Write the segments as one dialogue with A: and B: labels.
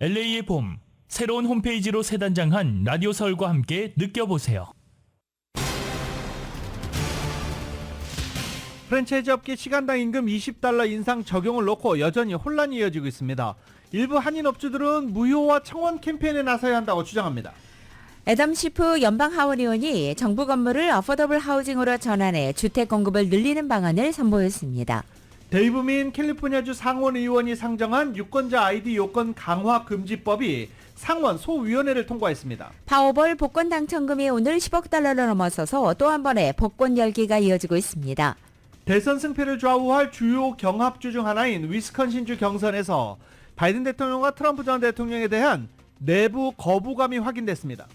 A: LA의 봄, 새로운 홈페이지로 새 단장한 라디오 서울과 함께 느껴보세요.
B: 프랜차이즈 업계 시간당 임금 $20 인상 적용을 놓고 여전히 혼란이 이어지고 있습니다. 일부 한인 업주들은 무효화 청원 캠페인에 나서야 한다고 주장합니다.
C: 애덤 시프 연방 하원 의원이 정부 건물을 어포더블 하우징으로 전환해 주택 공급을 늘리는 방안을 선보였습니다.
B: 데이브 민 캘리포니아주 상원 의원이 상정한 유권자 아이디 요건 강화 금지법이 상원 소위원회를 통과했습니다.
C: 파워볼 복권 당첨금이 오늘 $10억 넘어서서 또 한 번의 복권 열기가 이어지고 있습니다.
B: 대선 승패를 좌우할 주요 경합주 중 하나인 위스콘신주 경선에서 바이든 대통령과 트럼프 전 대통령에 대한 내부 거부감이 확인됐습니다.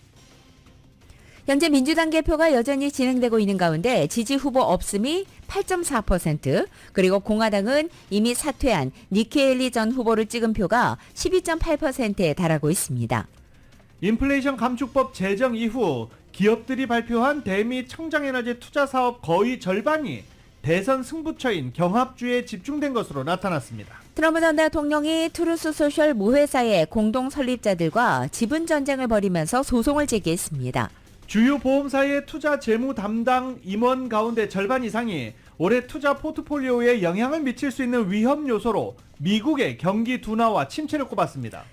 C: 현재 민주당 개표가 여전히 진행되고 있는 가운데 지지 후보 없음이 8.4%, 그리고 공화당은 이미 사퇴한 니키 헤일리 전 후보를 찍은 표가 12.8%에 달하고 있습니다.
B: 인플레이션 감축법 제정 이후 기업들이 발표한 대미 청정에너지 투자 사업 거의 절반이 대선 승부처인 경합주에 집중된 것으로 나타났습니다.
C: 트럼프 전 대통령이 트루스 소셜 모회사의 공동 설립자들과 지분 전쟁을 벌이면서 소송을 제기했습니다.
B: 주요 보험사의 투자 재무 담당 임원 가운데 절반 이상이 올해 투자 포트폴리오에 영향을 미칠 수 있는 위험 요소로 미국의 경기 둔화와 침체를 꼽았습니다.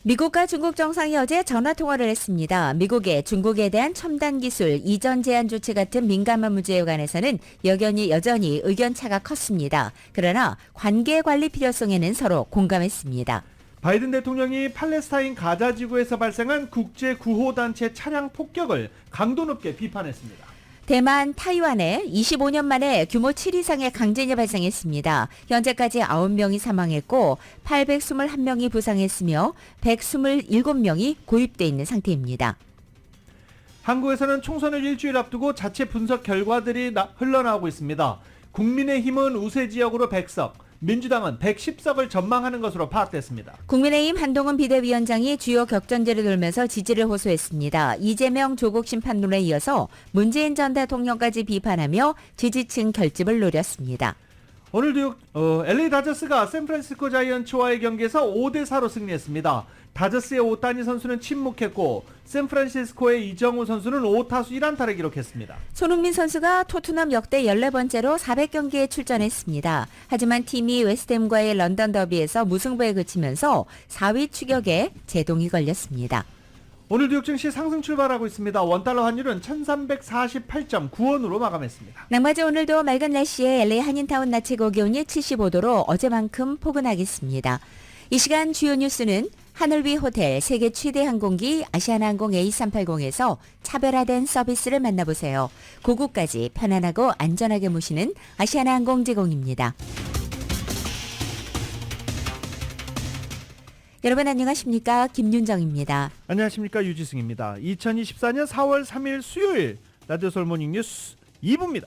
C: 미국과 중국 정상이 어제 전화통화를 했습니다. 미국의 중국에 대한 첨단 기술 이전 제한 조치 같은 민감한 문제에 관해서는 여전히 의견차가 컸습니다. 그러나 관계 관리 필요성에는 서로 공감했습니다.
B: 바이든 대통령이 팔레스타인 가자 지구에서 발생한 국제 구호단체 차량 폭격을 강도 높게 비판했습니다.
C: 대만, 타이완에 25년 만에 규모 7 이상의 강진이 발생했습니다. 현재까지 9명이 사망했고 821명이 부상했으며 127명이 고립돼 있는 상태입니다.
B: 한국에서는 총선을 일주일 앞두고 자체 분석 결과들이 흘러나오고 있습니다. 국민의힘은 우세 지역으로 100석, 민주당은 110석을 전망하는 것으로 파악됐습니다.
C: 국민의힘 한동훈 비대위원장이 주요 격전지를 돌면서 지지를 호소했습니다. 이재명 조국 심판론에 이어서 문재인 전 대통령까지 비판하며 지지층 결집을 노렸습니다.
B: 오늘도 LA 다저스가 샌프란시스코 자이언츠와의 경기에서 5대4로 승리했습니다. 다저스의 오타니 선수는 침묵했고 샌프란시스코의 이정우 선수는 5타수 1안타를 기록했습니다.
C: 손흥민 선수가 토트넘 역대 14번째로 400경기에 출전했습니다. 하지만 팀이 웨스트햄과의 런던 더비에서 무승부에 그치면서 4위 추격에 제동이 걸렸습니다.
B: 오늘도 육증시 상승 출발하고 있습니다. 원달러 환율은 1348.9원으로 마감했습니다.
C: 낭맞이 오늘도 맑은 날씨에 LA 한인타운 낮 최고 기온이 75도로 어제만큼 포근하겠습니다. 이 시간 주요 뉴스는 하늘 위 호텔 세계 최대 항공기 아시아나항공 A380에서 차별화된 서비스를 만나보세요. 고국까지 편안하고 안전하게 모시는 아시아나항공 제공입니다. 여러분 안녕하십니까? 김윤정입니다.
B: 안녕하십니까? 유지승입니다. 2024년 4월 3일 수요일 라디오 서울 모닝 뉴스 2부입니다.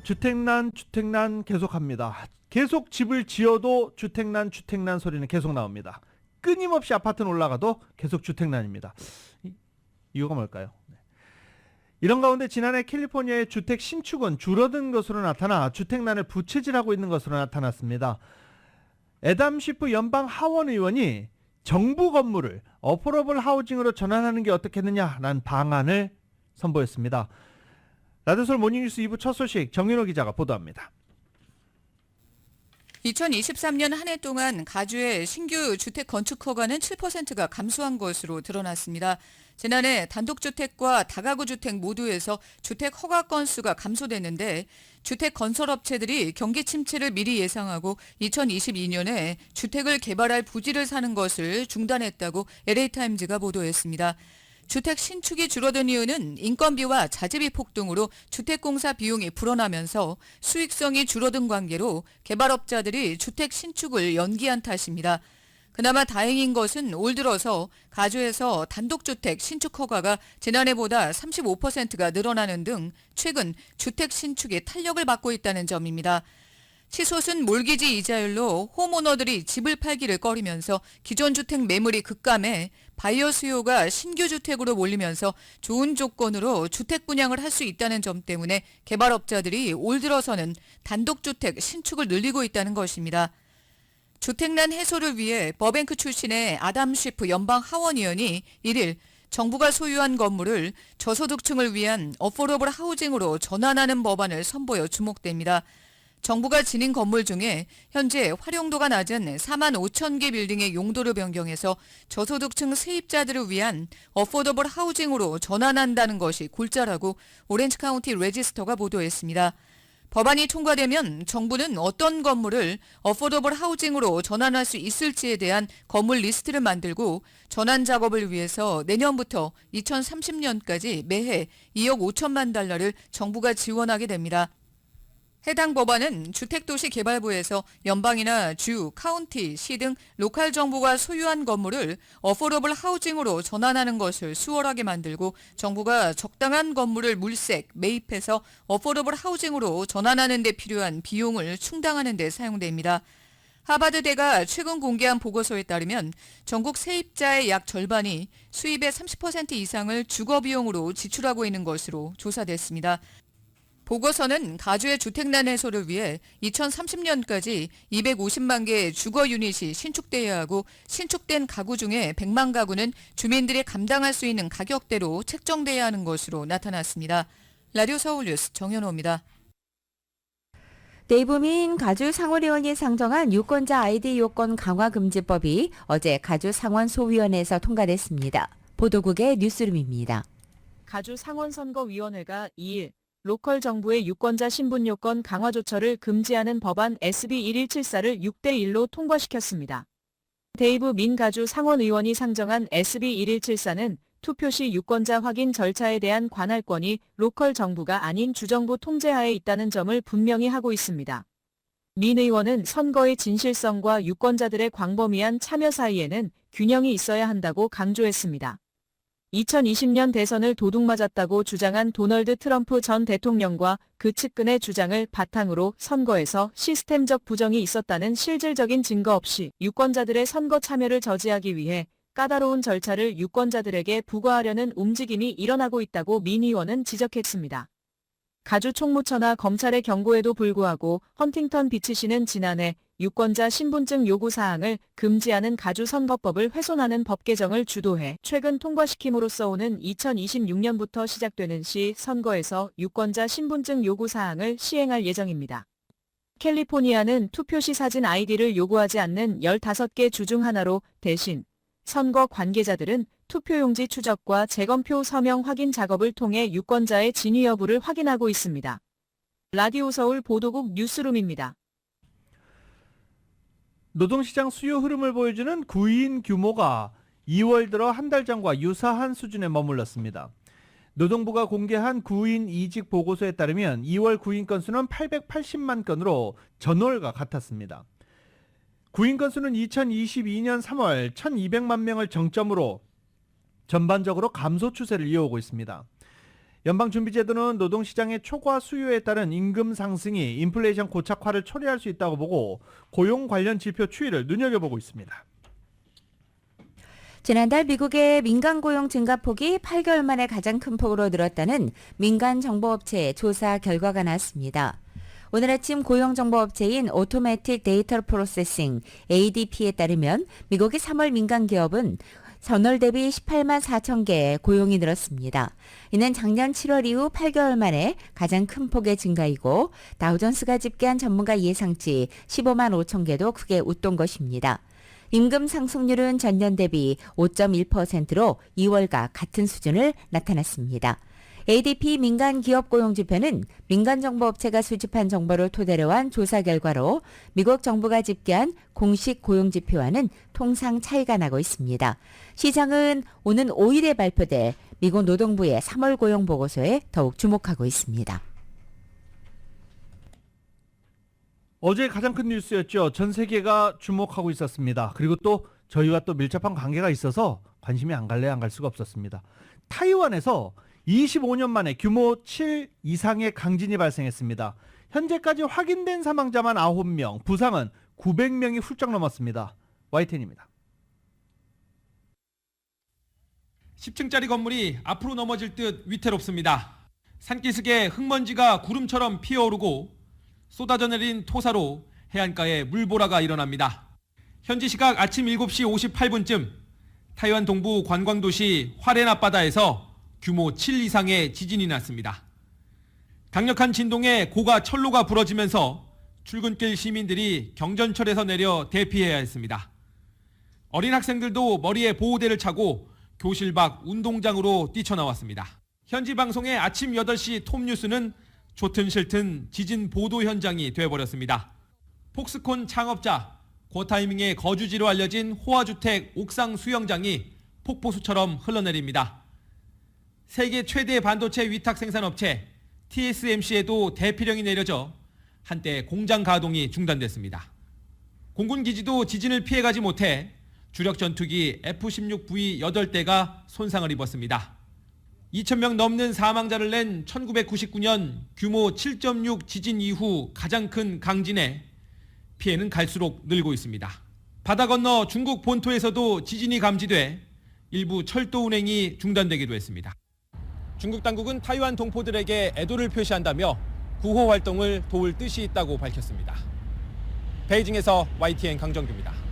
B: 주택난 계속합니다. 계속 집을 지어도 주택난 소리는 계속 나옵니다. 끊임없이 아파트는 올라가도 계속 주택난입니다. 이유가 뭘까요? 이런 가운데 지난해 캘리포니아의 주택 신축은 줄어든 것으로 나타나 주택난을 부채질하고 있는 것으로 나타났습니다. 애덤 시프 연방 하원 의원이 정부 건물을 어포러블 하우징으로 전환하는 게 어떻겠느냐라는 방안을 선보였습니다. 라디오 서울 모닝뉴스 2부 첫 소식 정윤호 기자가 보도합니다.
D: 2023년 한 해 동안 가주의 신규 주택 건축 허가는 7%가 감소한 것으로 드러났습니다. 지난해 단독주택과 다가구 주택 모두에서 주택 허가 건수가 감소됐는데 주택 건설업체들이 경기 침체를 미리 예상하고 2022년에 주택을 개발할 부지를 사는 것을 중단했다고 LA타임즈가 보도했습니다. 주택 신축이 줄어든 이유는 인건비와 자재비 폭등으로 주택공사 비용이 불어나면서 수익성이 줄어든 관계로 개발업자들이 주택 신축을 연기한 탓입니다. 그나마 다행인 것은 올 들어서 가주에서 단독주택 신축 허가가 지난해보다 35%가 늘어나는 등 최근 주택 신축에 탄력을 받고 있다는 점입니다. 치솟은 몰기지 이자율로 홈오너들이 집을 팔기를 꺼리면서 기존 주택 매물이 급감해 바이어 수요가 신규 주택으로 몰리면서 좋은 조건으로 주택 분양을 할 수 있다는 점 때문에 개발업자들이 올 들어서는 단독주택 신축을 늘리고 있다는 것입니다. 주택난 해소를 위해 버뱅크 출신의 아담 쉬프 연방 하원의원이 1일 정부가 소유한 건물을 저소득층을 위한 어포더블 하우징으로 전환하는 법안을 선보여 주목됩니다. 정부가 지닌 건물 중에 현재 활용도가 낮은 4만 5천 개 빌딩의 용도를 변경해서 저소득층 세입자들을 위한 어포더블 하우징으로 전환한다는 것이 골자라고 오렌지 카운티 레지스터가 보도했습니다. 법안이 통과되면 정부는 어떤 건물을 어포더블 하우징으로 전환할 수 있을지에 대한 건물 리스트를 만들고 전환 작업을 위해서 내년부터 2030년까지 매해 2억 5천만 달러를 정부가 지원하게 됩니다. 해당 법안은 주택도시개발부에서 연방이나 주, 카운티, 시 등 로컬 정부가 소유한 건물을 어포더블 하우징으로 전환하는 것을 수월하게 만들고 정부가 적당한 건물을 물색, 매입해서 어포더블 하우징으로 전환하는 데 필요한 비용을 충당하는 데 사용됩니다. 하버드대가 최근 공개한 보고서에 따르면 전국 세입자의 약 절반이 수입의 30% 이상을 주거비용으로 지출하고 있는 것으로 조사됐습니다. 보고서는 가주의 주택난 해소를 위해 2030년까지 250만 개의 주거 유닛이 신축돼야 하고 신축된 가구 중에 100만 가구는 주민들이 감당할 수 있는 가격대로 책정돼야 하는 것으로 나타났습니다. 라디오 서울 뉴스 정현호입니다.
C: 대부민 가주 상원의원이 상정한 유권자 아이디 요건 강화 금지법이 어제 가주 상원소위원회에서 통과됐습니다. 보도국의 뉴스룸입니다.
E: 가주 상원선거위원회가 2일 로컬 정부의 유권자 신분 요건 강화 조처를 금지하는 법안 SB 1174를 6대1로 통과시켰습니다. 데이브 민 가주 상원의원이 상정한 SB 1174는 투표 시 유권자 확인 절차에 대한 관할권이 로컬 정부가 아닌 주정부 통제하에 있다는 점을 분명히 하고 있습니다. 민 의원은 선거의 진실성과 유권자들의 광범위한 참여 사이에는 균형이 있어야 한다고 강조했습니다. 2020년 대선을 도둑맞았다고 주장한 도널드 트럼프 전 대통령과 그 측근의 주장을 바탕으로 선거에서 시스템적 부정이 있었다는 실질적인 증거 없이 유권자들의 선거 참여를 저지하기 위해 까다로운 절차를 유권자들에게 부과하려는 움직임이 일어나고 있다고 민 의원은 지적했습니다. 가주 총무처나 검찰의 경고에도 불구하고 헌팅턴 비치시는 지난해 유권자 신분증 요구 사항을 금지하는 가주 선거법을 훼손하는 법 개정을 주도해 최근 통과시킴으로써 오는 2026년부터 시작되는 시 선거에서 유권자 신분증 요구 사항을 시행할 예정입니다. 캘리포니아는 투표시 사진 아이디를 요구하지 않는 15개 주 중 하나로 대신 선거 관계자들은 투표용지 추적과 재검표 서명 확인 작업을 통해 유권자의 진위 여부를 확인하고 있습니다. 라디오 서울 보도국 뉴스룸입니다.
B: 노동시장 수요 흐름을 보여주는 구인 규모가 2월 들어 한 달 전과 유사한 수준에 머물렀습니다. 노동부가 공개한 구인 이직 보고서에 따르면 2월 구인 건수는 880만 건으로 전월과 같았습니다. 구인 건수는 2022년 3월 1200만 명을 정점으로 전반적으로 감소 추세를 이어오고 있습니다. 연방준비제도는 노동시장의 초과 수요에 따른 임금 상승이 인플레이션 고착화를 초래할 수 있다고 보고 고용 관련 지표 추이를 눈여겨보고 있습니다.
C: 지난달 미국의 민간 고용 증가폭이 8개월 만에 가장 큰 폭으로 늘었다는 민간 정보업체 조사 결과가 나왔습니다. 오늘 아침 고용정보업체인 오토매틱 데이터 프로세싱 ADP에 따르면 미국의 3월 민간 기업은 전월 대비 18만 4천 개의 고용이 늘었습니다. 이는 작년 7월 이후 8개월 만에 가장 큰 폭의 증가이고 다우존스가 집계한 전문가 예상치 15만 5천 개도 크게 웃돈 것입니다. 임금 상승률은 전년 대비 5.1%로 2월과 같은 수준을 나타났습니다. ADP 민간 기업 고용 지표는 민간 정보업체가 수집한 정보를 토대로 한 조사 결과로 미국 정부가 집계한 공식 고용 지표와는 통상 차이가 나고 있습니다. 시장은 오는 5일에 발표될 미국 노동부의 3월 고용 보고서에 더욱 주목하고 있습니다.
B: 어제 가장 큰 뉴스였죠. 전 세계가 주목하고 있었습니다. 그리고 또 저희와 또 밀접한 관계가 있어서 관심이 안 갈래 안 갈 수가 없었습니다. 타이완에서 25년 만에 규모 7 이상의 강진이 발생했습니다. 현재까지 확인된 사망자만 9명, 부상은 900명이 훌쩍 넘었습니다. YTN입니다.
F: 10층짜리 건물이 앞으로 넘어질 듯 위태롭습니다. 산기슭에 흙먼지가 구름처럼 피어오르고 쏟아져 내린 토사로 해안가에 물보라가 일어납니다. 현지 시각 아침 7시 58분쯤 타이완 동부 관광도시 화롄 앞바다에서 규모 7 이상의 지진이 났습니다. 강력한 진동에 고가 철로가 부러지면서 출근길 시민들이 경전철에서 내려 대피해야 했습니다. 어린 학생들도 머리에 보호대를 차고 교실 밖 운동장으로 뛰쳐나왔습니다. 현지 방송의 아침 8시 톱뉴스는 좋든 싫든 지진 보도 현장이 되어버렸습니다. 폭스콘 창업자, 고타이밍의 거주지로 알려진 호화주택 옥상 수영장이 폭포수처럼 흘러내립니다. 세계 최대 반도체 위탁 생산업체 TSMC에도 대피령이 내려져 한때 공장 가동이 중단됐습니다. 공군기지도 지진을 피해가지 못해 주력 전투기 F-16V 8대가 손상을 입었습니다. 2,000명 넘는 사망자를 낸 1999년 규모 7.6 지진 이후 가장 큰 강진에 피해는 갈수록 늘고 있습니다. 바다 건너 중국 본토에서도 지진이 감지돼 일부 철도 운행이 중단되기도 했습니다. 중국 당국은 타이완 동포들에게 애도를 표시한다며 구호 활동을 도울 뜻이 있다고 밝혔습니다. 베이징에서 YTN 강정규입니다.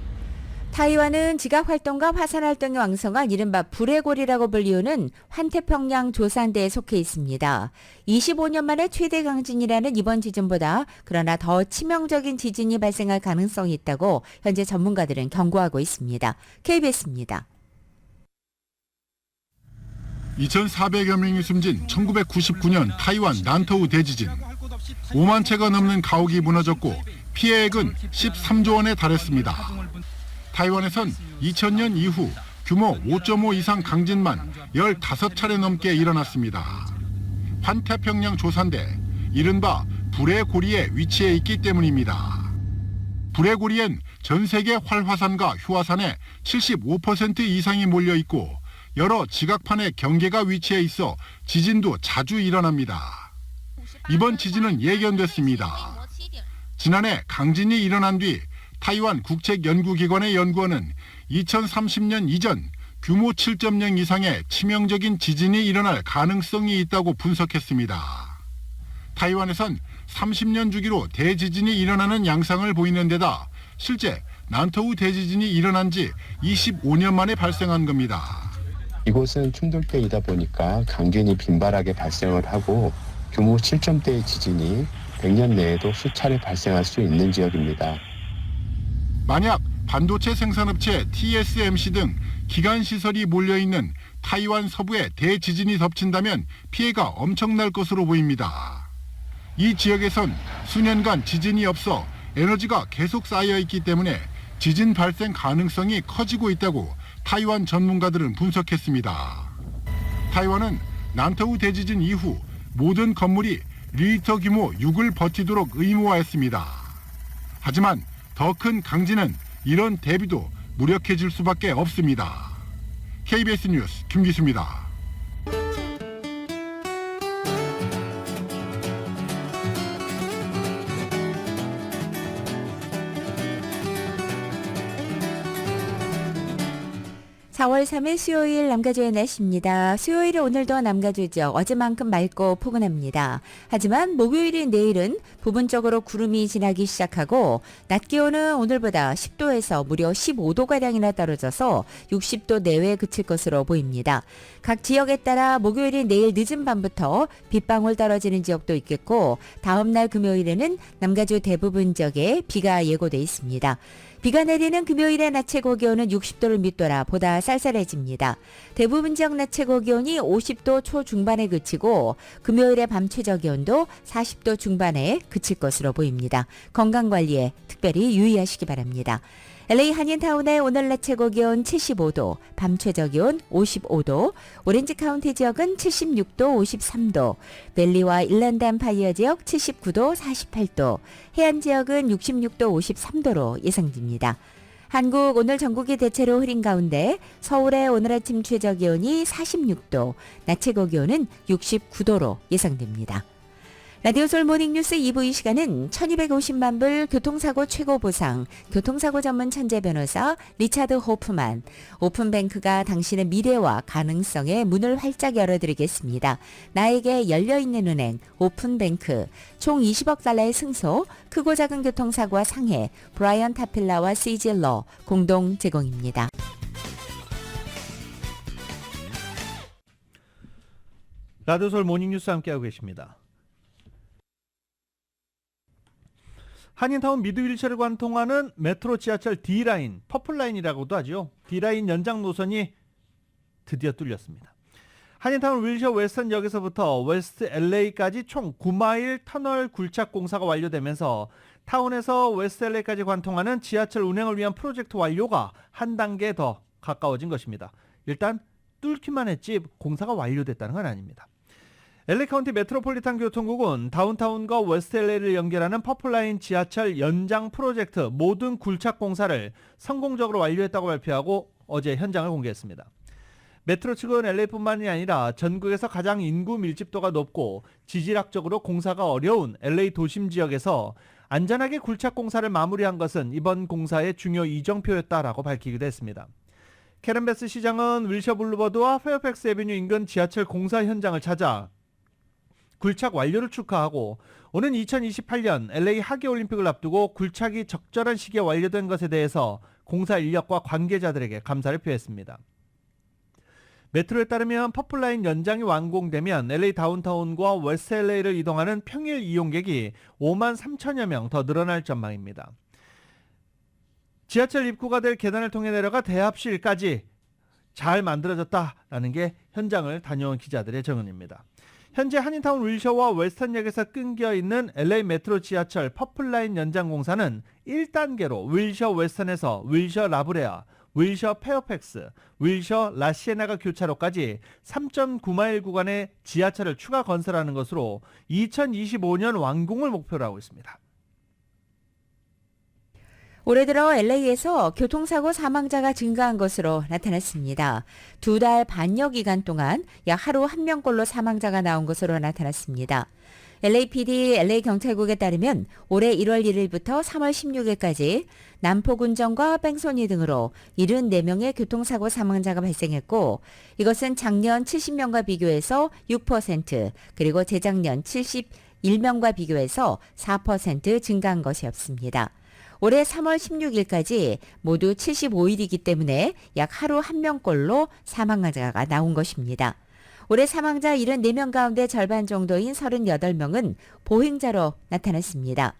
C: 타이완은 지각활동과 화산활동이 왕성한 이른바 불의 골이라고 불리우는 환태평양 조산대에 속해 있습니다. 25년 만에 최대 강진이라는 이번 지진보다 그러나 더 치명적인 지진이 발생할 가능성이 있다고 현재 전문가들은 경고하고 있습니다. KBS입니다.
G: 2,400여 명이 숨진 1999년 타이완 난토우 대지진. 5만 채가 넘는 가옥이 무너졌고 피해액은 13조 원에 달했습니다. 타이완에선 2000년 이후 규모 5.5 이상 강진만 15차례 넘게 일어났습니다. 환태평양 조산대, 이른바 불의 고리에 위치해 있기 때문입니다. 불의 고리엔 전 세계 활화산과 휴화산의 75% 이상이 몰려 있고 여러 지각판의 경계가 위치해 있어 지진도 자주 일어납니다. 이번 지진은 예견됐습니다. 지난해 강진이 일어난 뒤 타이완 국책연구기관의 연구원은 2030년 이전 규모 7.0 이상의 치명적인 지진이 일어날 가능성이 있다고 분석했습니다. 타이완에선 30년 주기로 대지진이 일어나는 양상을 보이는 데다 실제 난토우 대지진이 일어난 지 25년 만에 발생한 겁니다.
H: 이곳은 충돌대이다 보니까 강진이 빈발하게 발생을 하고 규모 7점대의 지진이 100년 내에도 수차례 발생할 수 있는 지역입니다.
G: 만약 반도체 생산업체 TSMC 등 기간시설이 몰려있는 타이완 서부에 대지진이 덮친다면 피해가 엄청날 것으로 보입니다. 이 지역에선 수년간 지진이 없어 에너지가 계속 쌓여있기 때문에 지진 발생 가능성이 커지고 있다고 타이완 전문가들은 분석했습니다. 타이완은 난토우 대지진 이후 모든 건물이 리히터 규모 6을 버티도록 의무화했습니다. 하지만 더 큰 강진은 이런 대비도 무력해질 수밖에 없습니다. KBS 뉴스 김기수입니다.
C: 4월 3일 수요일 남가주의 날씨입니다. 수요일은 오늘도 남가주죠. 어제만큼 맑고 포근합니다. 하지만 목요일인 내일은 부분적으로 구름이 지나기 시작하고 낮 기온은 오늘보다 10도에서 무려 15도가량이나 떨어져서 60도 내외에 그칠 것으로 보입니다. 각 지역에 따라 목요일인 내일 늦은 밤부터 빗방울 떨어지는 지역도 있겠고 다음 날 금요일에는 남가주 대부분 지역에 비가 예고돼 있습니다. 비가 내리는 금요일의 낮 최고 기온은 60도를 밑돌아 보다 쌀쌀해집니다. 대부분 지역 낮 최고 기온이 50도 초중반에 그치고 금요일의 밤 최저 기온도 40도 중반에 그칠 것으로 보입니다. 건강관리에 특별히 유의하시기 바랍니다. LA 한인타운의 오늘 낮 최고 기온 75도, 밤 최저 기온 55도, 오렌지 카운티 지역은 76도, 53도, 벨리와 일랜드 엠파이어 지역 79도, 48도, 해안 지역은 66도, 53도로 예상됩니다. 한국 오늘 전국이 대체로 흐린 가운데 서울의 오늘 아침 최저 기온이 46도, 낮 최고 기온은 69도로 예상됩니다. 라디오솔 모닝뉴스 2부 이 시간은 1250만 불 교통사고 최고 보상, 교통사고 전문 천재 변호사 리차드 호프만, 오픈뱅크가 당신의 미래와 가능성에 문을 활짝 열어드리겠습니다. 나에게 열려있는 은행, 오픈뱅크, 총 20억 달러의 승소, 크고 작은 교통사고와 상해, 브라이언 타필라와 시질러 공동 제공입니다.
B: 라디오솔 모닝뉴스 함께하고 계십니다. 한인타운 미드윌셔를 관통하는 메트로 지하철 D라인, 퍼플라인이라고도 하죠. D라인 연장 노선이 드디어 뚫렸습니다. 한인타운 윌셔 웨스턴역에서부터 웨스트 LA까지 총 9마일 터널 굴착 공사가 완료되면서 타운에서 웨스트 LA까지 관통하는 지하철 운행을 위한 프로젝트 완료가 한 단계 더 가까워진 것입니다. 일단 뚫기만 했지 공사가 완료됐다는 건 아닙니다. LA 카운티 메트로폴리탄 교통국은 다운타운과 웨스트 LA를 연결하는 퍼플라인 지하철 연장 프로젝트 모든 굴착 공사를 성공적으로 완료했다고 발표하고 어제 현장을 공개했습니다. 메트로 측은 LA뿐만이 아니라 전국에서 가장 인구 밀집도가 높고 지질학적으로 공사가 어려운 LA 도심 지역에서 안전하게 굴착 공사를 마무리한 것은 이번 공사의 중요 이정표였다라고 밝히기도 했습니다. 캐런 베스 시장은 윌셔 블루버드와 페어팩스 애비뉴 인근 지하철 공사 현장을 찾아 굴착 완료를 축하하고 오는 2028년 LA 하계올림픽을 앞두고 굴착이 적절한 시기에 완료된 것에 대해서 공사 인력과 관계자들에게 감사를 표했습니다. 메트로에 따르면 퍼플라인 연장이 완공되면 LA 다운타운과 웨스트 LA를 이동하는 평일 이용객이 5만 3천여 명 더 늘어날 전망입니다. 지하철 입구가 될 계단을 통해 내려가 대합실까지 잘 만들어졌다라는 게 현장을 다녀온 기자들의 증언입니다. 현재 한인타운 윌셔와 웨스턴역에서 끊겨 있는 LA 메트로 지하철 퍼플라인 연장 공사는 1단계로 윌셔 웨스턴에서 윌셔 라브레아, 윌셔 페어팩스, 윌셔 라시에나가 교차로까지 3.9마일 구간의 지하철을 추가 건설하는 것으로 2025년 완공을 목표로 하고 있습니다.
C: 올해 들어 LA에서 교통사고 사망자가 증가한 것으로 나타났습니다. 2달 반여 기간 동안 약 하루 1명꼴로 사망자가 나온 것으로 나타났습니다. LAPD LA경찰국에 따르면 올해 1월 1일부터 3월 16일까지 남포군정과 뺑소니 등으로 74명의 교통사고 사망자가 발생했고 이것은 작년 70명과 비교해서 6% 그리고 재작년 71명과 비교해서 4% 증가한 것이었습니다. 올해 3월 16일까지 모두 75일이기 때문에 약 하루 1명꼴로 사망자가 나온 것입니다. 올해 사망자 74명 가운데 절반 정도인 38명은 보행자로 나타났습니다.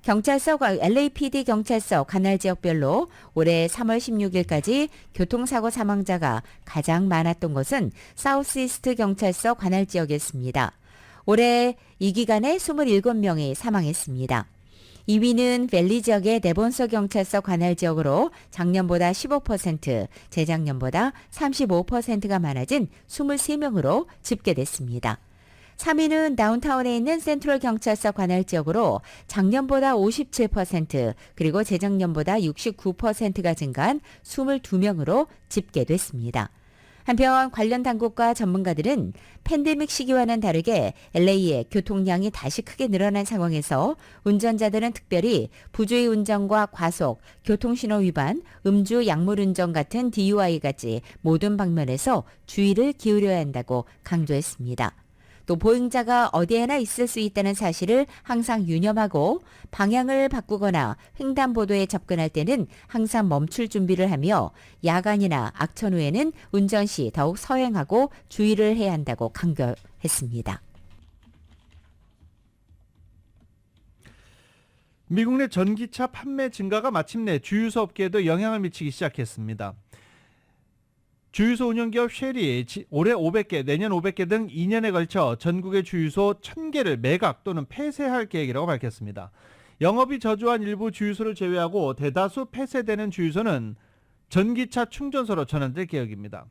C: LAPD 경찰서 관할 지역별로 올해 3월 16일까지 교통사고 사망자가 가장 많았던 것은 사우스이스트 경찰서 관할 지역이었습니다. 올해 이 기간에 27명이 사망했습니다. 2위는 밸리 지역의 네본서 경찰서 관할 지역으로 작년보다 15%, 재작년보다 35%가 많아진 23명으로 집계됐습니다. 3위는 다운타운에 있는 센트럴 경찰서 관할 지역으로 작년보다 57%, 그리고 재작년보다 69%가 증가한 22명으로 집계됐습니다. 한편 관련 당국과 전문가들은 팬데믹 시기와는 다르게 LA의 교통량이 다시 크게 늘어난 상황에서 운전자들은 특별히 부주의 운전과 과속, 교통신호 위반, 음주 약물 운전 같은 DUI까지 모든 방면에서 주의를 기울여야 한다고 강조했습니다. 또 보행자가 어디에나 있을 수 있다는 사실을 항상 유념하고 방향을 바꾸거나 횡단보도에 접근할 때는 항상 멈출 준비를 하며 야간이나 악천 후에는 운전 시 더욱 서행하고 주의를 해야 한다고 강조했습니다.
B: 미국 내 전기차 판매 증가가 마침내 주유소 업계에도 영향을 미치기 시작했습니다. 주유소 운영기업 쉘이 올해 500개, 내년 500개 등 2년에 걸쳐 전국의 주유소 1000개를 매각 또는 폐쇄할 계획이라고 밝혔습니다. 영업이 저조한 일부 주유소를 제외하고 대다수 폐쇄되는 주유소는 전기차 충전소로 전환될 계획입니다.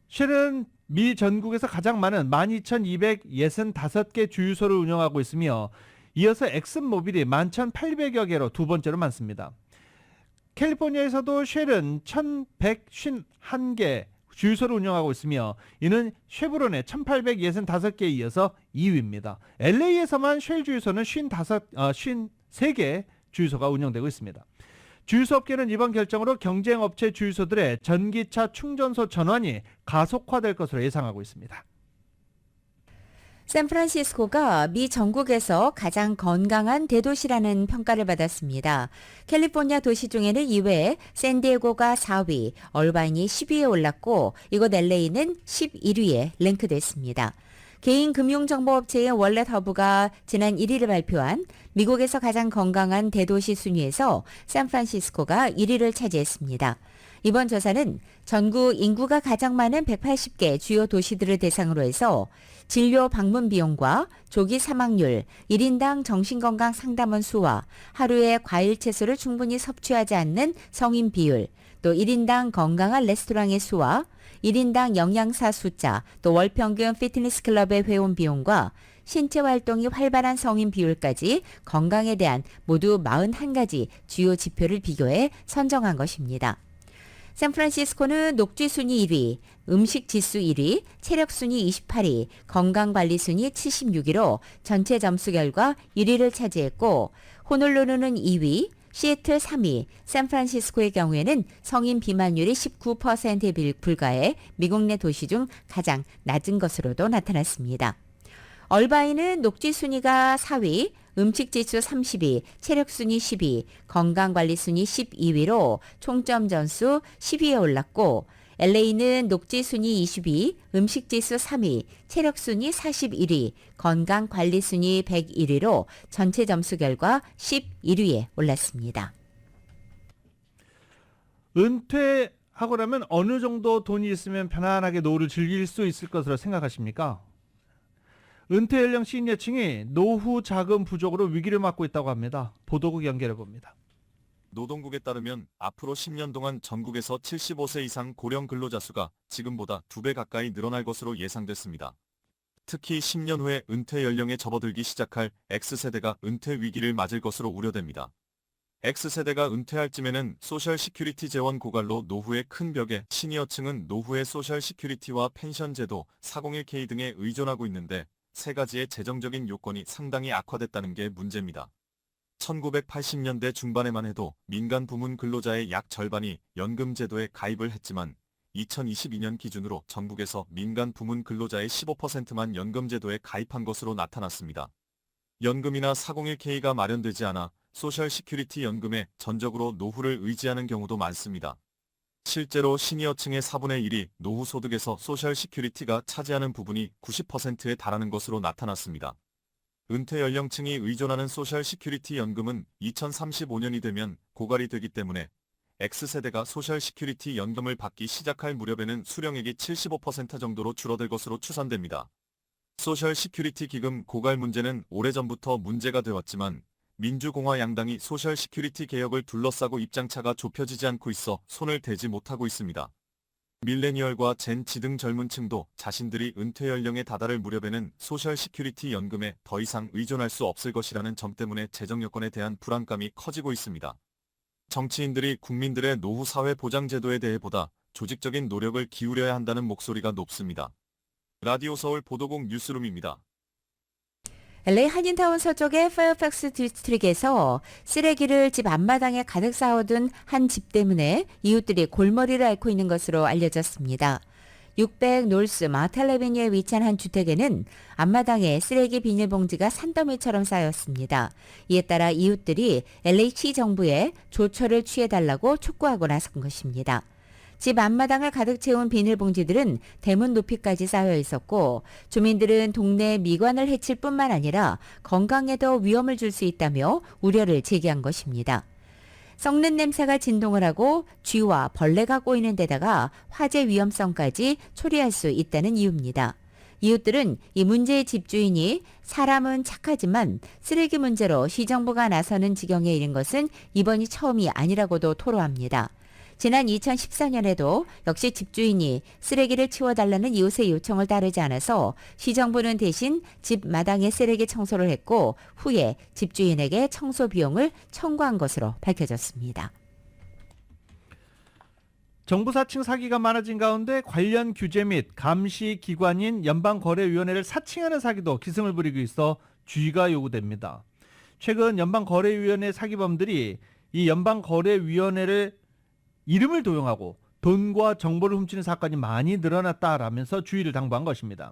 B: 쉘은 미 전국에서 가장 많은 12,265개 주유소를 운영하고 있으며 이어서 엑슨모빌이 11,800여 개로 두 번째로 많습니다. 캘리포니아에서도 쉘은 1,151개 주유소를 운영하고 있으며 이는 쉐브론의 1865개에 이어서 2위입니다. LA에서만 쉘 주유소는 53개 주유소가 운영되고 있습니다. 주유소 업계는 이번 결정으로 경쟁업체 주유소들의 전기차 충전소 전환이 가속화될 것으로 예상하고 있습니다.
C: 샌프란시스코가 미 전국에서 가장 건강한 대도시라는 평가를 받았습니다. 캘리포니아 도시 중에는 이외에 샌디에고가 4위, 얼바인이 10위에 올랐고 이곳 LA는 11위에 랭크됐습니다. 개인 금융정보업체인 월렛 허브가 지난 1일에 발표한 미국에서 가장 건강한 대도시 순위에서 샌프란시스코가 1위를 차지했습니다. 이번 조사는 전국 인구가 가장 많은 180개 주요 도시들을 대상으로 해서 진료 방문 비용과 조기 사망률, 1인당 정신건강 상담원 수와 하루에 과일 채소를 충분히 섭취하지 않는 성인 비율, 또 1인당 건강한 레스토랑의 수와 1인당 영양사 숫자, 또 월평균 피트니스 클럽의 회원 비용과 신체 활동이 활발한 성인 비율까지 건강에 대한 모두 41가지 주요 지표를 비교해 선정한 것입니다. 샌프란시스코는 녹지 순위 1위, 음식 지수 1위, 체력 순위 28위, 건강관리 순위 76위로 전체 점수 결과 1위를 차지했고 호놀루루는 2위, 시애틀 3위, 샌프란시스코의 경우에는 성인 비만율이 19%에 불과해 미국 내 도시 중 가장 낮은 것으로도 나타났습니다. 얼바인은 녹지 순위가 4위, 음식 지수 30위, 체력 순위 10위, 건강관리 순위 12위로 총점 점수 10위에 올랐고 LA는 녹지 순위 20위, 음식 지수 3위, 체력 순위 41위, 건강 관리 순위 101위로 전체 점수 결과 11위에 올랐습니다.
B: 은퇴하고 나면 어느 정도 돈이 있으면 편안하게 노후를 즐길 수 있을 것으로 생각하십니까? 은퇴 연령 시니어층이 노후 자금 부족으로 위기를 맞고 있다고 합니다. 보도국 연결해 봅니다.
I: 노동국에 따르면 앞으로 10년 동안 전국에서 75세 이상 고령 근로자 수가 지금보다 2배 가까이 늘어날 것으로 예상됐습니다. 특히 10년 후에 은퇴 연령에 접어들기 시작할 X세대가 은퇴 위기를 맞을 것으로 우려됩니다. X세대가 은퇴할 쯤에는 소셜 시큐리티 재원 고갈로 노후의 큰 벽에 시니어층은 노후의 소셜 시큐리티와 펜션 제도, 401k 등에 의존하고 있는데 세 가지의 재정적인 요건이 상당히 악화됐다는 게 문제입니다. 1980년대 중반에만 해도 민간 부문 근로자의 약 절반이 연금 제도에 가입을 했지만 2022년 기준으로 전국에서 민간 부문 근로자의 15%만 연금 제도에 가입한 것으로 나타났습니다. 연금이나 401k가 마련되지 않아 소셜 시큐리티 연금에 전적으로 노후를 의지하는 경우도 많습니다. 실제로 시니어층의 4분의 1이 노후 소득에서 소셜 시큐리티가 차지하는 부분이 90%에 달하는 것으로 나타났습니다. 은퇴 연령층이 의존하는 소셜 시큐리티 연금은 2035년이 되면 고갈이 되기 때문에 X세대가 소셜 시큐리티 연금을 받기 시작할 무렵에는 수령액이 75% 정도로 줄어들 것으로 추산됩니다. 소셜 시큐리티 기금 고갈 문제는 오래전부터 문제가 되었지만 민주공화 양당이 소셜 시큐리티 개혁을 둘러싸고 입장차가 좁혀지지 않고 있어 손을 대지 못하고 있습니다. 밀레니얼과 젠지 등 젊은 층도 자신들이 은퇴 연령에 다다를 무렵에는 소셜 시큐리티 연금에 더 이상 의존할 수 없을 것이라는 점 때문에 재정 여건에 대한 불안감이 커지고 있습니다. 정치인들이 국민들의 노후 사회 보장 제도에 대해 보다 조직적인 노력을 기울여야 한다는 목소리가 높습니다. 라디오 서울 보도국 뉴스룸입니다.
C: LA 한인타운 서쪽의 페어팩스 디스트릭에서 쓰레기를 집 앞마당에 가득 쌓아둔 한 집 때문에 이웃들이 골머리를 앓고 있는 것으로 알려졌습니다. 600 놀스 마텔레비니에 위치한 한 주택에는 앞마당에 쓰레기 비닐봉지가 산더미처럼 쌓였습니다. 이에 따라 이웃들이 LA시 정부에 조처를 취해달라고 촉구하고 나선 것입니다. 집 앞마당을 가득 채운 비닐봉지들은 대문 높이까지 쌓여 있었고 주민들은 동네 미관을 해칠 뿐만 아니라 건강에도 위험을 줄 수 있다며 우려를 제기한 것입니다. 썩는 냄새가 진동을 하고 쥐와 벌레가 꼬이는 데다가 화재 위험성까지 초래할 수 있다는 이유입니다. 이웃들은 이 문제의 집주인이 사람은 착하지만 쓰레기 문제로 시정부가 나서는 지경에 이른 것은 이번이 처음이 아니라고도 토로합니다. 지난 2014년에도 역시 집주인이 쓰레기를 치워달라는 이웃의 요청을 따르지 않아서 시정부는 대신 집 마당에 쓰레기 청소를 했고 후에 집주인에게 청소 비용을 청구한 것으로 밝혀졌습니다.
B: 정부 사칭 사기가 많아진 가운데 관련 규제 및 감시 기관인 연방거래위원회를 사칭하는 사기도 기승을 부리고 있어 주의가 요구됩니다. 최근 연방거래위원회 사기범들이 이 연방거래위원회를 이름을 도용하고 돈과 정보를 훔치는 사건이 많이 늘어났다라면서 주의를 당부한 것입니다.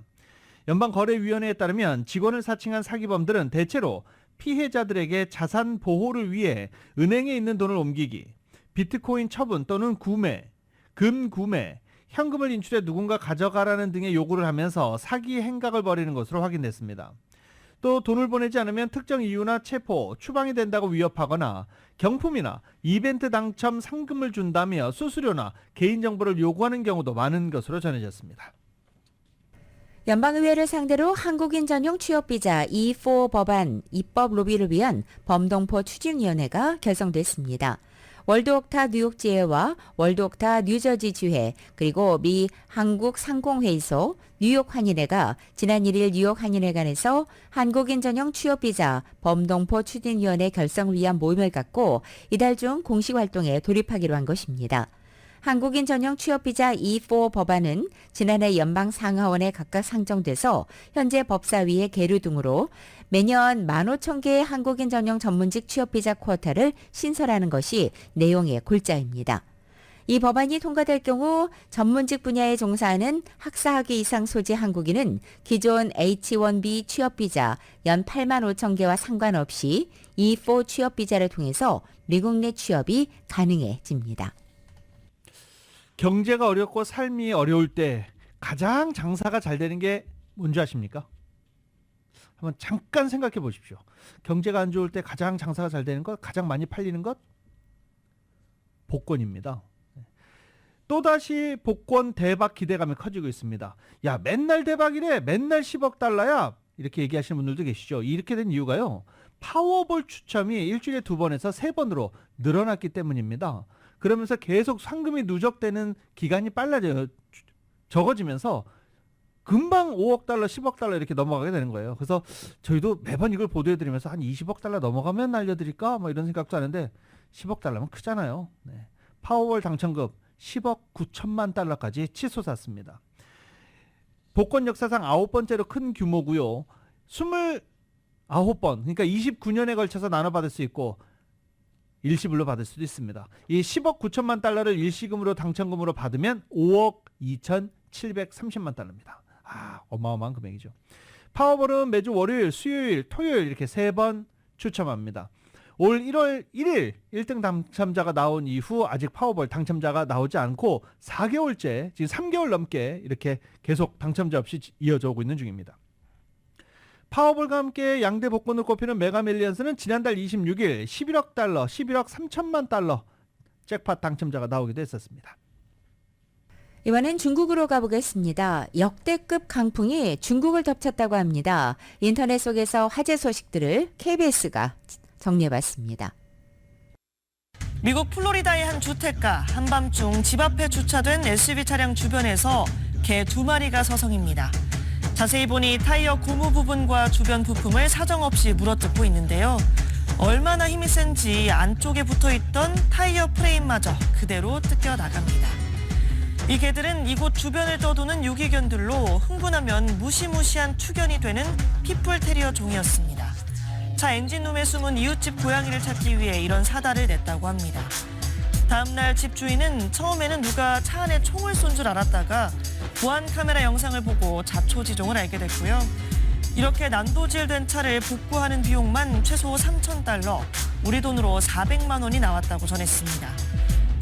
B: 연방거래위원회에 따르면 직원을 사칭한 사기범들은 대체로 피해자들에게 자산 보호를 위해 은행에 있는 돈을 옮기기, 비트코인 처분 또는 구매, 금 구매, 현금을 인출해 누군가 가져가라는 등의 요구를 하면서 사기 행각을 벌이는 것으로 확인됐습니다. 또 돈을 보내지 않으면 특정 이유나 체포, 추방이 된다고 위협하거나 경품이나 이벤트 당첨 상금을 준다며 수수료나 개인정보를 요구하는 경우도 많은 것으로 전해졌습니다.
C: 연방의회를 상대로 한국인 전용 취업비자 E4 법안 입법 로비를 위한 범동포 추진위원회가 결성됐습니다. 월드옥타 뉴욕지회와 월드옥타 뉴저지지회 그리고 미 한국상공회의소 뉴욕 한인회가 지난 1일 뉴욕 한인회관에서 한국인 전용 취업비자 범동포 추진위원회 결성을 위한 모임을 갖고 이달 중 공식 활동에 돌입하기로 한 것입니다. 한국인 전용 취업비자 E4 법안은 지난해 연방상하원에 각각 상정돼서 현재 법사위의 계류 등으로 매년 15,000개의 한국인 전용 전문직 취업비자 쿼터를 신설하는 것이 내용의 골자입니다. 이 법안이 통과될 경우 전문직 분야에 종사하는 학사학위 이상 소재 한국인은 기존 H-1B 취업비자 연 85,000개와 상관없이 E4 취업비자를 통해서 미국 내 취업이 가능해집니다.
B: 경제가 어렵고 삶이 어려울 때 가장 장사가 잘 되는 게 뭔지 아십니까? 한번 잠깐 생각해 보십시오. 경제가 안 좋을 때 가장 장사가 잘 되는 것, 가장 많이 팔리는 것? 복권입니다. 또다시 복권 대박 기대감이 커지고 있습니다. 야, 맨날 대박이래. 맨날 10억 달러야. 이렇게 얘기하시는 분들도 계시죠. 이렇게 된 이유가요. 파워볼 추첨이 일주일에 2번에서 3번으로 늘어났기 때문입니다. 그러면서 계속 상금이 누적되는 기간이 빨라져요. 적어지면서 금방 5억 달러, 10억 달러 이렇게 넘어가게 되는 거예요. 그래서 저희도 매번 이걸 보도해드리면서 한 20억 달러 넘어가면 알려드릴까? 뭐 이런 생각도 하는데 10억 달러면 크잖아요. 네. 파워볼 당첨금 10억 9천만 달러까지 치솟았습니다. 복권 역사상 9번째로 큰 규모고요. 29번, 그러니까 29년에 걸쳐서 나눠받을 수 있고 일시불로 받을 수도 있습니다. 이 10억 9천만 달러를 일시금으로 당첨금으로 받으면 5억 2,730만 달러입니다. 어마어마한 금액이죠. 파워볼은 매주 월요일, 수요일, 토요일 이렇게 3번 추첨합니다. 올 1월 1일 1등 당첨자가 나온 이후 아직 파워볼 당첨자가 나오지 않고 4개월째, 지금 3개월 넘게 이렇게 계속 당첨자 없이 이어져 오고 있는 중입니다. 파워볼과 함께 양대 복권으로 꼽히는 메가밀리언스는 지난달 26일 11억 달러, 11억 3천만 달러 잭팟 당첨자가 나오기도 했었습니다.
C: 이번엔 중국으로 가보겠습니다. 역대급 강풍이 중국을 덮쳤다고 합니다. 인터넷 속에서 화제 소식들을 KBS가 정리해봤습니다.
J: 미국 플로리다의 한 주택가, 한밤중 집 앞에 주차된 SUV 차량 주변에서 개 2마리가 서성입니다. 자세히 보니 타이어 고무 부분과 주변 부품을 사정없이 물어뜯고 있는데요. 얼마나 힘이 센지 안쪽에 붙어있던 타이어 프레임마저 그대로 뜯겨 나갑니다. 이 개들은 이곳 주변을 떠도는 유기견들로 흥분하면 무시무시한 투견이 되는 핏불 테리어 종이었습니다. 차 엔진룸에 숨은 이웃집 고양이를 찾기 위해 이런 사달을 냈다고 합니다. 다음날 집주인은 처음에는 누가 차 안에 총을 쏜 줄 알았다가 보안 카메라 영상을 보고 자초지종을 알게 됐고요. 이렇게 난도질된 차를 복구하는 비용만 최소 3,000달러, 우리 돈으로 400만 원이 나왔다고 전했습니다.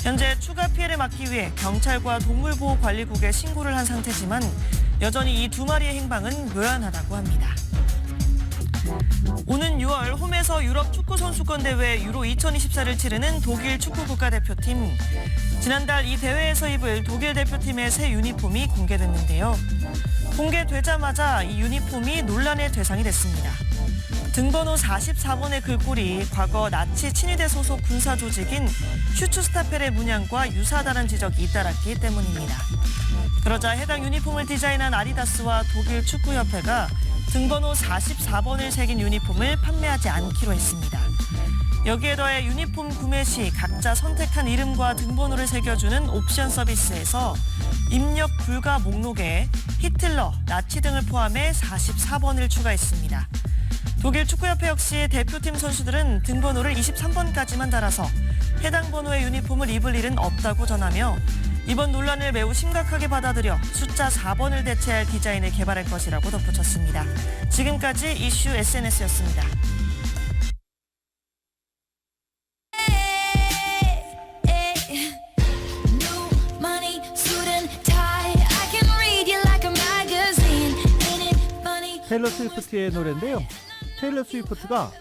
J: 현재 추가 피해를 막기 위해 경찰과 동물보호관리국에 신고를 한 상태지만 여전히 이 2마리의 행방은 묘연하다고 합니다. 오는 6월 홈에서 유럽 축구선수권 대회 유로 2024를 치르는 독일 축구 국가대표팀. 지난달 이 대회에서 입을 독일 대표팀의 새 유니폼이 공개됐는데요. 공개되자마자 이 유니폼이 논란의 대상이 됐습니다. 등번호 44번의 글꼴이 과거 나치 친위대 소속 군사조직인 슈츠스타펠의 문양과 유사하다는 지적이 잇따랐기 때문입니다. 그러자 해당 유니폼을 디자인한 아디다스와 독일 축구협회가 등번호 44번을 새긴 유니폼을 판매하지 않기로 했습니다. 여기에 더해 유니폼 구매 시 각자 선택한 이름과 등번호를 새겨주는 옵션 서비스에서 입력 불가 목록에 히틀러, 나치 등을 포함해 44번을 추가했습니다. 독일 축구협회 역시 대표팀 선수들은 등번호를 23번까지만 달아서 해당 번호의 유니폼을 입을 일은 없다고 전하며 이번 논란을 매우 심각하게 받아들여 숫자 4번을 대체할 디자인을 개발할 것이라고 덧붙였습니다. 지금까지 이슈 SNS였습니다.
B: 테일러 스위프트의 노래인데요. 테일러 스위프트가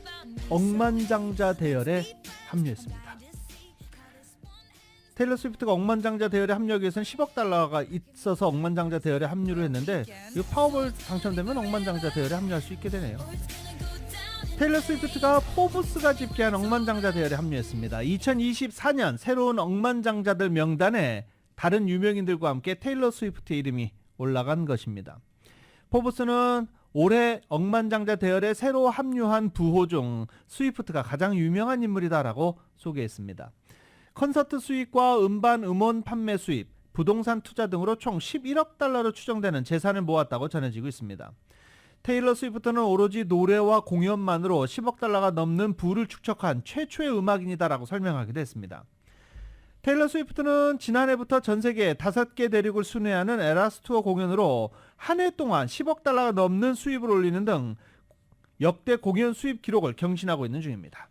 B: 억만장자 대열에 합류했습니다. 테일러 스위프트가 억만장자 대열에 합류하기 위해서는 10억 달러가 있어서 억만장자 대열에 합류를 했는데 이 파워볼 당첨되면 억만장자 대열에 합류할 수 있게 되네요. 테일러 스위프트가 포브스가 집계한 억만장자 대열에 합류했습니다. 2024년 새로운 억만장자들 명단에 다른 유명인들과 함께 테일러 스위프트의 이름이 올라간 것입니다. 포브스는 올해 억만장자 대열에 새로 합류한 부호 중 스위프트가 가장 유명한 인물이다라고 소개했습니다. 콘서트 수익과 음반 음원 판매 수입, 부동산 투자 등으로 총 11억 달러로 추정되는 재산을 모았다고 전해지고 있습니다. 테일러 스위프트는 오로지 노래와 공연만으로 10억 달러가 넘는 부를 축적한 최초의 음악인이다라고 설명하기도 했습니다. 테일러 스위프트는 지난해부터 전 세계 5개 대륙을 순회하는 에라스 투어 공연으로 한 해 동안 10억 달러가 넘는 수입을 올리는 등 역대 공연 수입 기록을 경신하고 있는 중입니다.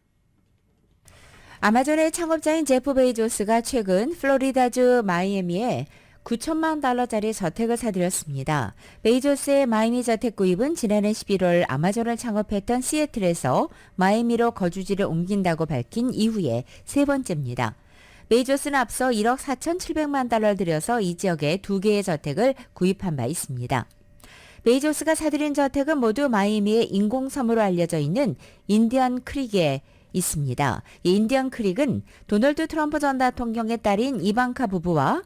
C: 아마존의 창업자인 제프 베이조스가 최근 플로리다주 마이애미에 9천만 달러짜리 저택을 사들였습니다. 베이조스의 마이애미 저택 구입은 지난해 11월 아마존을 창업했던 시애틀에서 마이애미로 거주지를 옮긴다고 밝힌 이후에 세 번째입니다. 베이조스는 앞서 1억 4,700만 달러를 들여서 이 지역에 2개의 저택을 구입한 바 있습니다. 베이조스가 사들인 저택은 모두 마이애미의 인공섬으로 알려져 있는 인디언 크릭에 있습니다. 이 인디언 크릭은 도널드 트럼프 전 대통령의 딸인 이방카 부부와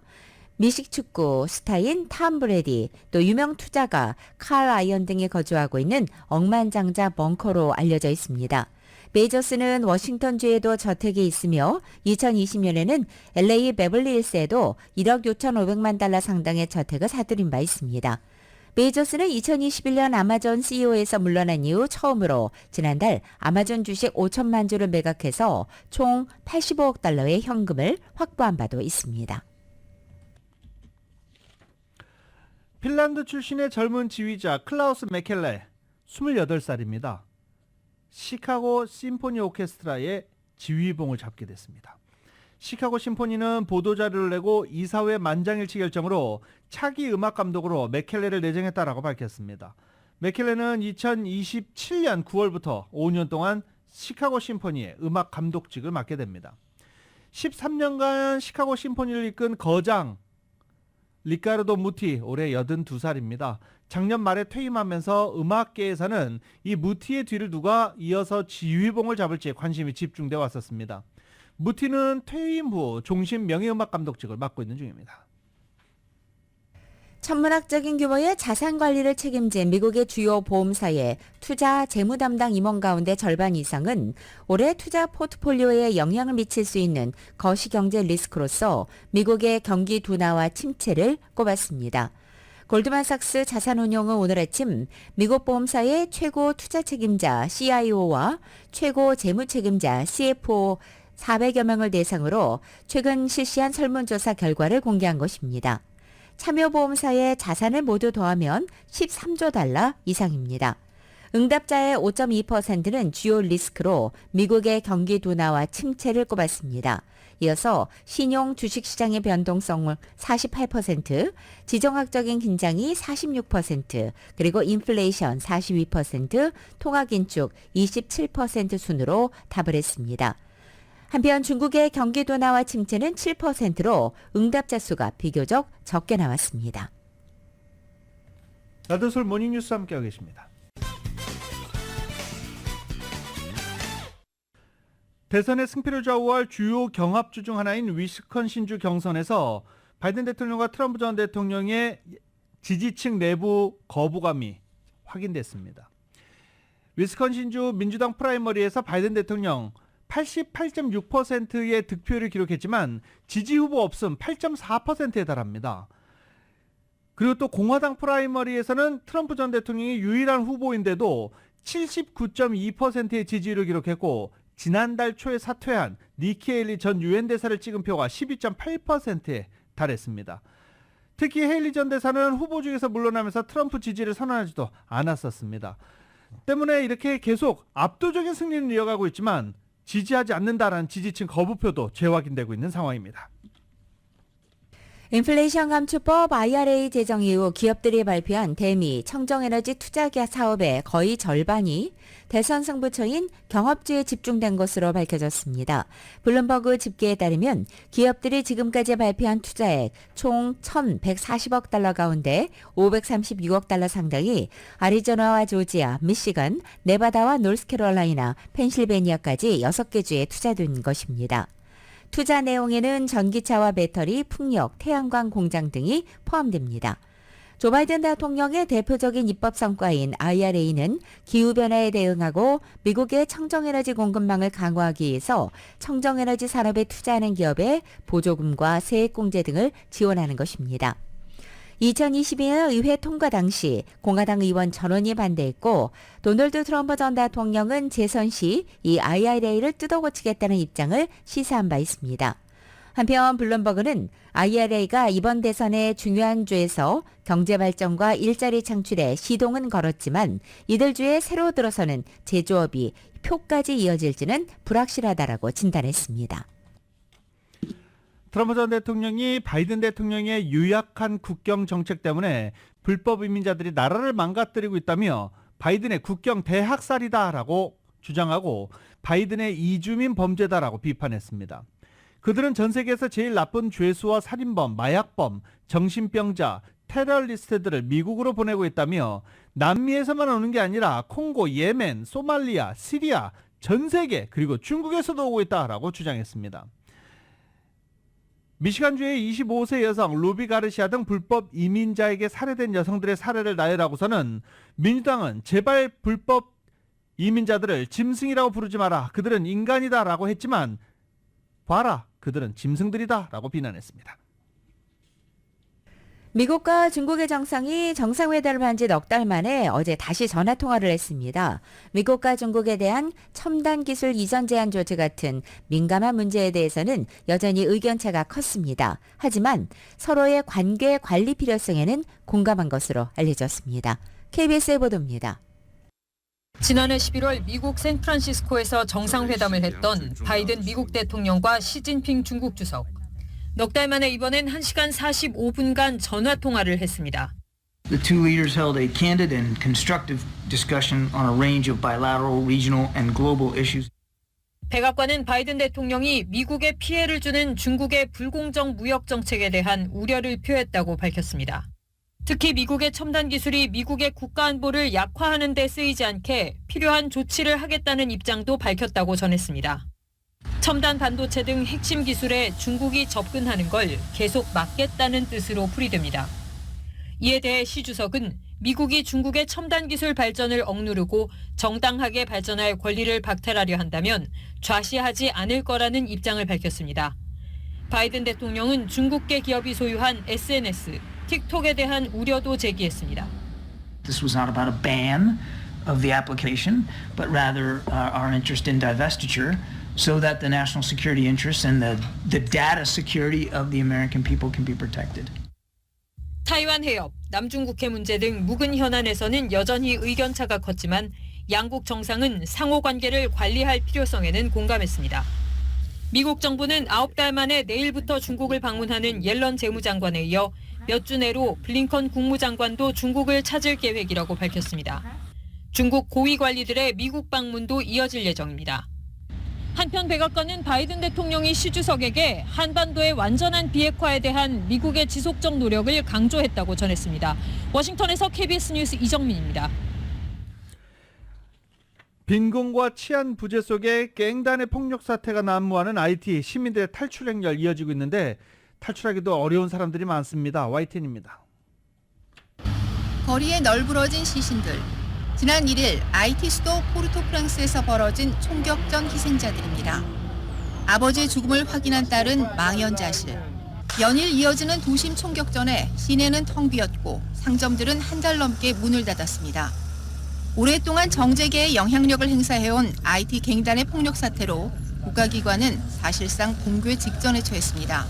C: 미식 축구 스타인 탐 브래디, 또 유명 투자가 칼 라이언 등이 거주하고 있는 억만장자 벙커로 알려져 있습니다. 베이조스는 워싱턴주에도 저택이 있으며 2020년에는 LA 베벌리힐스에도 1억 6,500만 달러 상당의 저택을 사들인 바 있습니다. 베이조스는 2021년 아마존 CEO에서 물러난 이후 처음으로 지난달 아마존 주식 5천만 주를 매각해서 총 85억 달러의 현금을 확보한 바도 있습니다.
B: 핀란드 출신의 젊은 지휘자 클라우스 메켈레 28살입니다. 시카고 심포니 오케스트라의 지휘봉을 잡게 됐습니다. 시카고 심포니는 보도자료를 내고 이사회 만장일치 결정으로 차기 음악 감독으로 메켈레를 내정했다라고 밝혔습니다. 메켈레는 2027년 9월부터 5년 동안 시카고 심포니의 음악 감독직을 맡게 됩니다. 13년간 시카고 심포니를 이끈 거장 리카르도 무티 올해 82살입니다. 작년 말에 퇴임하면서 음악계에서는 이 무티의 뒤를 누가 이어서 지휘봉을 잡을지 관심이 집중되어 왔었습니다. 무티는 퇴임 후 종신 명예음악 감독직을 맡고 있는 중입니다.
C: 천문학적인 규모의 자산 관리를 책임진 미국의 주요 보험사의 투자 재무 담당 임원 가운데 절반 이상은 올해 투자 포트폴리오에 영향을 미칠 수 있는 거시경제 리스크로서 미국의 경기 둔화와 침체를 꼽았습니다. 골드만삭스 자산운용은 오늘 아침 미국 보험사의 최고 투자 책임자 CIO와 최고 재무 책임자 CFO 400여 명을 대상으로 최근 실시한 설문조사 결과를 공개한 것입니다. 참여보험사의 자산을 모두 더하면 13조 달러 이상입니다. 응답자의 5.2%는 주요 리스크로 미국의 경기 둔화와 침체를 꼽았습니다. 이어서 신용 주식시장의 변동성을 48%, 지정학적인 긴장이 46%, 그리고 인플레이션 42%, 통화긴축 27% 순으로 답을 했습니다. 한편 중국의 경기 둔화와 침체는 7%로 응답자 수가 비교적 적게 나왔습니다.
B: 나들솔 모닝뉴스 함께하고 계십니다. 대선의 승패를 좌우할 주요 경합주 중 하나인 위스콘신주 경선에서 바이든 대통령과 트럼프 전 대통령의 지지층 내부 거부감이 확인됐습니다. 위스콘신주 민주당 프라이머리에서 바이든 대통령 88.6%의 득표율을 기록했지만 지지 후보 없음 8.4%에 달합니다. 그리고 또 공화당 프라이머리에서는 트럼프 전 대통령이 유일한 후보인데도 79.2%의 지지율을 기록했고 지난달 초에 사퇴한 니키 헤일리 전 유엔 대사를 찍은 표가 12.8%에 달했습니다. 특히 헤일리 전 대사는 후보 중에서 물러나면서 트럼프 지지를 선언하지도 않았었습니다. 때문에 이렇게 계속 압도적인 승리를 이어가고 있지만 지지하지 않는다라는 지지층 거부표도 재확인되고 있는 상황입니다.
C: 인플레이션 감축법 IRA 제정 이후 기업들이 발표한 대미 청정에너지 투자 사업의 거의 절반이 대선 승부처인 경업주에 집중된 것으로 밝혀졌습니다. 블룸버그 집계에 따르면 기업들이 지금까지 발표한 투자액 총 1,140억 달러 가운데 536억 달러 상당이 아리조나와 조지아, 미시간, 네바다와 노스캐롤라이나, 펜실베니아까지 6개 주에 투자된 것입니다. 투자 내용에는 전기차와 배터리, 풍력, 태양광 공장 등이 포함됩니다. 조 바이든 대통령의 대표적인 입법 성과인 IRA는 기후변화에 대응하고 미국의 청정에너지 공급망을 강화하기 위해서 청정에너지 산업에 투자하는 기업에 보조금과 세액공제 등을 지원하는 것입니다. 2022년 의회 통과 당시 공화당 의원 전원이 반대했고 도널드 트럼프 전 대통령은 재선 시 이 IRA를 뜯어고치겠다는 입장을 시사한 바 있습니다. 한편 블룸버그는 IRA가 이번 대선의 중요한 주에서 경제 발전과 일자리 창출에 시동은 걸었지만 이들 주에 새로 들어서는 제조업이 표까지 이어질지는 불확실하다라고 진단했습니다.
B: 트럼프 전 대통령이 바이든 대통령의 유약한 국경 정책 때문에 불법 이민자들이 나라를 망가뜨리고 있다며 바이든의 국경 대학살이다라고 주장하고 바이든의 이주민 범죄다라고 비판했습니다. 그들은 전 세계에서 제일 나쁜 죄수와 살인범, 마약범, 정신병자, 테러리스트들을 미국으로 보내고 있다며 남미에서만 오는 게 아니라 콩고, 예멘, 소말리아, 시리아, 전 세계 그리고 중국에서도 오고 있다라고 주장했습니다. 미시간주의 25세 여성 루비 가르시아 등 불법 이민자에게 살해된 여성들의 사례를 나열하고서는 민주당은 제발 불법 이민자들을 짐승이라고 부르지 마라. 그들은 인간이다라고 했지만 봐라. 그들은 짐승들이다라고 비난했습니다.
C: 미국과 중국의 정상이 정상회담을 한 지 넉 달 만에 어제 다시 전화통화를 했습니다. 미국과 중국에 대한 첨단 기술 이전 제한 조치 같은 민감한 문제에 대해서는 여전히 의견차가 컸습니다. 하지만 서로의 관계 관리 필요성에는 공감한 것으로 알려졌습니다. KBS의 보도입니다.
K: 지난해 11월 미국 샌프란시스코에서 정상회담을 했던 바이든 미국 대통령과 시진핑 중국 주석. 넉 달 만에 이번엔 1시간 45분간 전화통화를 했습니다.
L: The two leaders held a candid and constructive discussion on a range of bilateral, regional and global issues.
K: 백악관은 바이든 대통령이 미국에 피해를 주는 중국의 불공정 무역 정책에 대한 우려를 표했다고 밝혔습니다. 특히 미국의 첨단 기술이 미국의 국가 안보를 약화하는 데 쓰이지 않게 필요한 조치를 하겠다는 입장도 밝혔다고 전했습니다. 첨단 반도체 등 핵심 기술에 중국이 접근하는 걸 계속 막겠다는 뜻으로 풀이됩니다. 이에 대해 시 주석은 미국이 중국의 첨단 기술 발전을 억누르고 정당하게 발전할 권리를 박탈하려 한다면 좌시하지 않을 거라는 입장을 밝혔습니다. 바이든 대통령은 중국계 기업이 소유한 SNS, 틱톡에 대한 우려도 제기했습니다.
L: This was not about a ban of the application, but rather our interest in divestiture so that the national security interests and the data security of the American people can be protected.
K: 타이완 해협, 남중국해 문제 등 묵은 현안에서는 여전히 의견차가 컸지만 양국 정상은 상호 관계를 관리할 필요성에는 공감했습니다. 미국 정부는 9달 만에 내일부터 중국을 방문하는 옐런 재무장관에 이어 몇 주 내로 블링컨 국무장관도 중국을 찾을 계획이라고 밝혔습니다. 중국 고위 관리들의 미국 방문도 이어질 예정입니다. 한편 백악관은 바이든 대통령이 시 주석에게 한반도의 완전한 비핵화에 대한 미국의 지속적 노력을 강조했다고 전했습니다. 워싱턴에서 KBS 뉴스 이정민입니다.
B: 빈곤과 치안 부재 속에 갱단의 폭력 사태가 난무하는 IT 시민들의 탈출 행렬 이어지고 있는데 탈출하기도 어려운 사람들이 많습니다. YTN입니다.
M: 거리에 널브러진 시신들. 지난 1일 IT 수도 포르토프랑스에서 벌어진 총격전 희생자들입니다. 아버지의 죽음을 확인한 딸은 망연자실. 연일 이어지는 도심 총격전에 시내는 텅 비었고 상점들은 한 달 넘게 문을 닫았습니다. 오랫동안 정재계에 영향력을 행사해온 IT 갱단의 폭력 사태로 국가기관은 사실상 붕괴 직전에 처했습니다.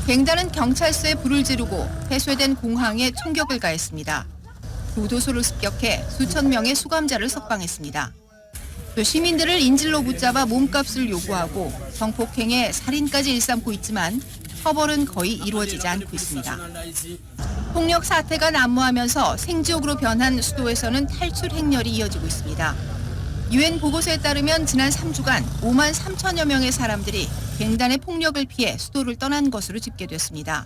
M: 갱단은 경찰서에 불을 지르고 폐쇄된 공항에 총격을 가했습니다. 교도소를 습격해 수천 명의 수감자를 석방했습니다. 또 시민들을 인질로 붙잡아 몸값을 요구하고 성폭행에 살인까지 일삼고 있지만 처벌은 거의 이루어지지 않고 있습니다. 폭력 사태가 난무하면서 생지옥으로 변한 수도에서는 탈출 행렬이 이어지고 있습니다. 유엔 보고서에 따르면 지난 3주간 5만 3천여 명의 사람들이 갱단의 폭력을 피해 수도를 떠난 것으로 집계됐습니다.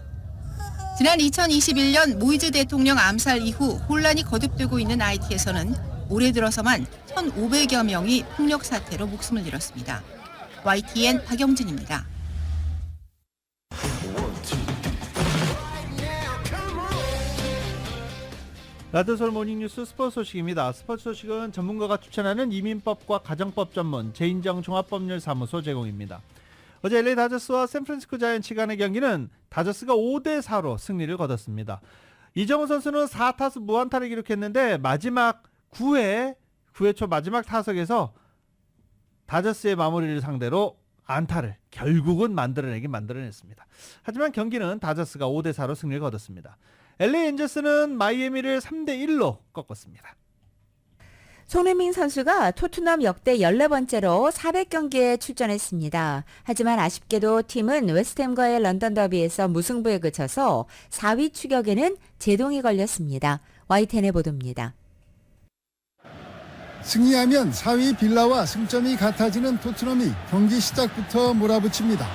M: 지난 2021년 모이즈 대통령 암살 이후 혼란이 거듭되고 있는 IT에서는 올해 들어서만 1,500여 명이 폭력 사태로 목숨을 잃었습니다. YTN 박영진입니다.
B: 라디오서울 모닝뉴스 스포츠 소식입니다. 스포츠 소식은 전문가가 추천하는 이민법과 가정법 전문 제인정 종합법률사무소 제공입니다. 어제 LA 다저스와 샌프란시스코 자이언츠 간의 경기는 다저스가 5대4로 승리를 거뒀습니다. 이정우 선수는 4타수 무안타를 기록했는데 마지막 9회 초 마지막 타석에서 다저스의 마무리를 상대로 안타를 결국은 만들어냈습니다. 하지만 경기는 다저스가 5대4로 승리를 거뒀습니다. LA 엔젤스는 마이애미를 3대1로 꺾었습니다.
C: 손흥민 선수가 토트넘 역대 14번째로 400경기에 출전했습니다. 하지만 아쉽게도 팀은 웨스트햄과의 런던 더비에서 무승부에 그쳐서 4위 추격에는 제동이 걸렸습니다. YTN의 보도입니다.
N: 승리하면 4위 빌라와 승점이 같아지는 토트넘이 경기 시작부터 몰아붙입니다.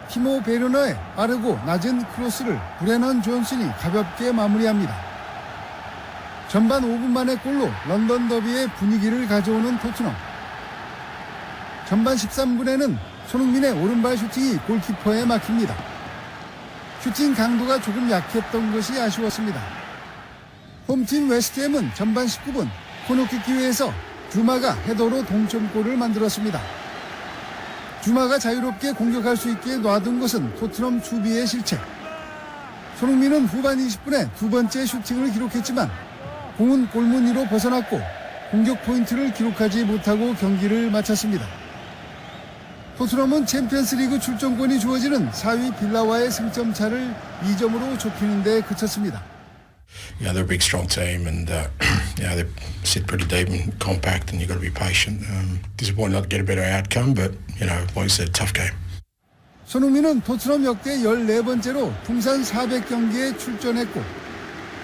N: 티모 베르너의 빠르고 낮은 크로스를 브레넌 존슨이 가볍게 마무리합니다. 전반 5분 만의 골로 런던 더비의 분위기를 가져오는 토트넘. 전반 13분에는 손흥민의 오른발 슈팅이 골키퍼에 막힙니다. 슈팅 강도가 조금 약했던 것이 아쉬웠습니다. 홈팀 웨스트햄은 전반 19분 코너킥 기회에서 주마가 헤더로 동점골을 만들었습니다. 주마가 자유롭게 공격할 수 있게 놔둔 것은 토트넘 수비의 실책. 손흥민은 후반 20분에 두 번째 슈팅을 기록했지만 공은 골문 위로 벗어났고 공격 포인트를 기록하지 못하고 경기를 마쳤습니다. 토트넘은 챔피언스리그 출전권이 주어지는 4위 빌라와의 승점 차를 2점으로 좁히는 데 그쳤습니다.
O: Yeah, they're a big, strong team, and yeah, they sit pretty deep and compact, and you've got to be patient. Disappointed not to get a better outcome, but you know, like I said, tough game.
N: 손흥민은 토트넘 역대 14번째로 통산 400경기에 출전했고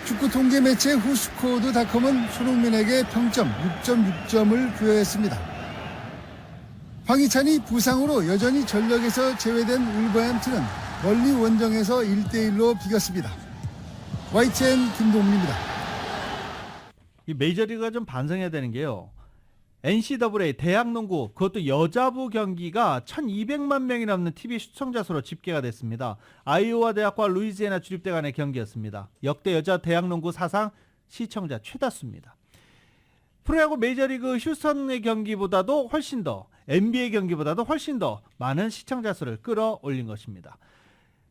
N: 축구 통계 매체 후스코어드닷컴은 손흥민에게 평점 6.6점을 부여했습니다. 황희찬이 부상으로 여전히 전력에서 제외된 울버햄튼은 멀리 원정에서 1대1로 비겼습니다. YTN 김동민입니다.
B: 이 메이저리그가 좀 반성해야 되는 게요. NCAA 대학농구 그것도 여자부 경기가 1200만 명이 넘는 TV 시청자 수로 집계가 됐습니다. 아이오와 대학과 루이지애나 주립대 간의 경기였습니다. 역대 여자 대학농구 사상 시청자 최다수입니다. 프로야구 메이저리그 휴스턴의 경기보다도 훨씬 더 NBA 경기보다도 훨씬 더 많은 시청자 수를 끌어올린 것입니다.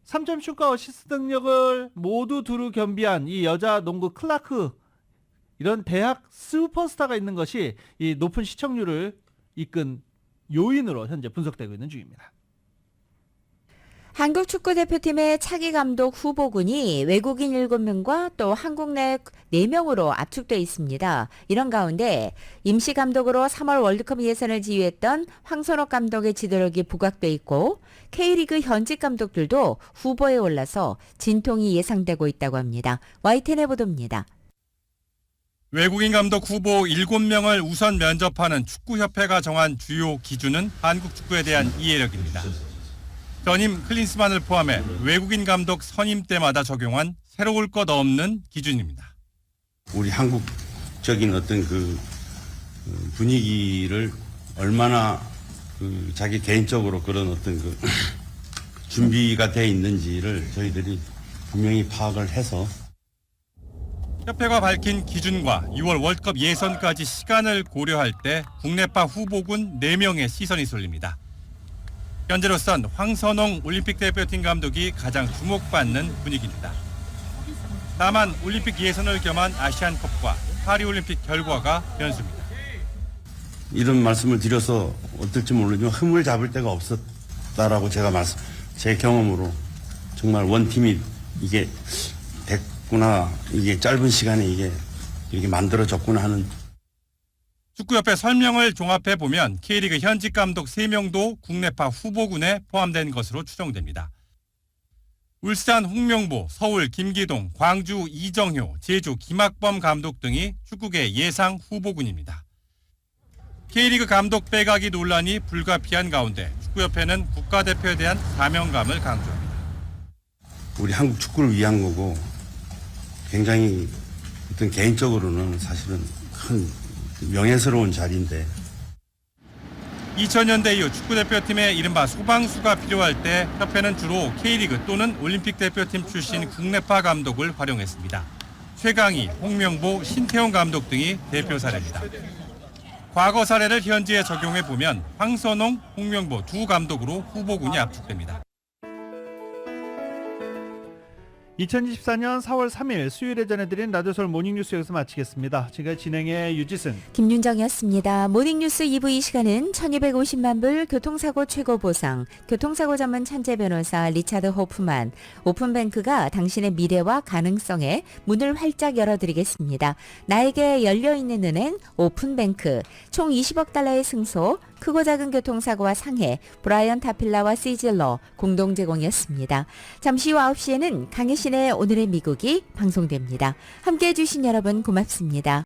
B: 3점 슛과 어시스트 능력을 모두 두루 겸비한 이 여자 농구 클라크 이런 대학 슈퍼스타가 있는 것이 이 높은 시청률을 이끈 요인으로 현재 분석되고 있는 중입니다.
C: 한국 축구대표팀의 차기 감독 후보군이 외국인 7명과 또 한국 내 4명으로 압축돼 있습니다. 이런 가운데 임시 감독으로 3월 월드컵 예선을 지휘했던 황선옥 감독의 지도력이 부각돼 있고 K리그 현직 감독들도 후보에 올라서 진통이 예상되고 있다고 합니다. YTN의 보도입니다.
P: 외국인 감독 후보 7명을 우선 면접하는 축구협회가 정한 주요 기준은 한국 축구에 대한 이해력입니다. 전임 클린스만을 포함해 외국인 감독 선임 때마다 적용한 새로울 것 없는 기준입니다.
Q: 우리 한국적인 어떤 그 분위기를 얼마나 자기 개인적으로 그런 어떤 그 준비가 돼 있는지를 저희들이 분명히 파악을 해서
P: 협회가 밝힌 기준과 6월 월드컵 예선까지 시간을 고려할 때 국내파 후보군 4명의 시선이 쏠립니다. 현재로선 황선홍 올림픽 대표팀 감독이 가장 주목받는 분위기입니다. 다만 올림픽 예선을 겸한 아시안컵과 파리올림픽 결과가 변수입니다.
Q: 이런 말씀을 드려서 어떨지 모르지만 흠을 잡을 데가 없었다라고 제 경험으로 정말 원팀이 이게 됐구나, 이게 짧은 시간에 이게 이렇게 만들어졌구나 하는.
P: 축구협회 설명을 종합해 보면 K리그 현직 감독 3명도 국내파 후보군에 포함된 것으로 추정됩니다. 울산 홍명보, 서울 김기동, 광주 이정효, 제주 김학범 감독 등이 축구계 예상 후보군입니다. K리그 감독 빼가기 논란이 불가피한 가운데 축구협회는 국가대표에 대한 사명감을 강조합니다.
Q: 우리 한국 축구를 위한 거고 굉장히 어떤 개인적으로는 사실은 큰 명예스러운 자리인데
P: 2000년대 이후 축구대표팀의 이른바 소방수가 필요할 때 협회는 주로 K리그 또는 올림픽 대표팀 출신 국내파 감독을 활용했습니다. 최강희, 홍명보, 신태용 감독 등이 대표 사례입니다. 과거 사례를 현지에 적용해보면 황선홍, 홍명보 두 감독으로 후보군이 압축됩니다.
B: 2024년 4월 3일 수요일에 전해드린 라디오서울 모닝뉴스 여기서 마치겠습니다. 지금까지 진행의 유지승,
C: 김윤정이었습니다. 모닝뉴스 2부 이 시간은 1250만 불 교통사고 최고보상, 교통사고 전문 천재 변호사 리차드 호프만, 오픈뱅크가 당신의 미래와 가능성에 문을 활짝 열어드리겠습니다. 나에게 열려있는 은행 오픈뱅크, 총 20억 달러의 승소, 크고 작은 교통사고와 상해, 브라이언 타필라와 시질러 공동 제공이었습니다. 잠시 후 9시에는 강혜신의 오늘의 미국이 방송됩니다. 함께해 주신 여러분 고맙습니다.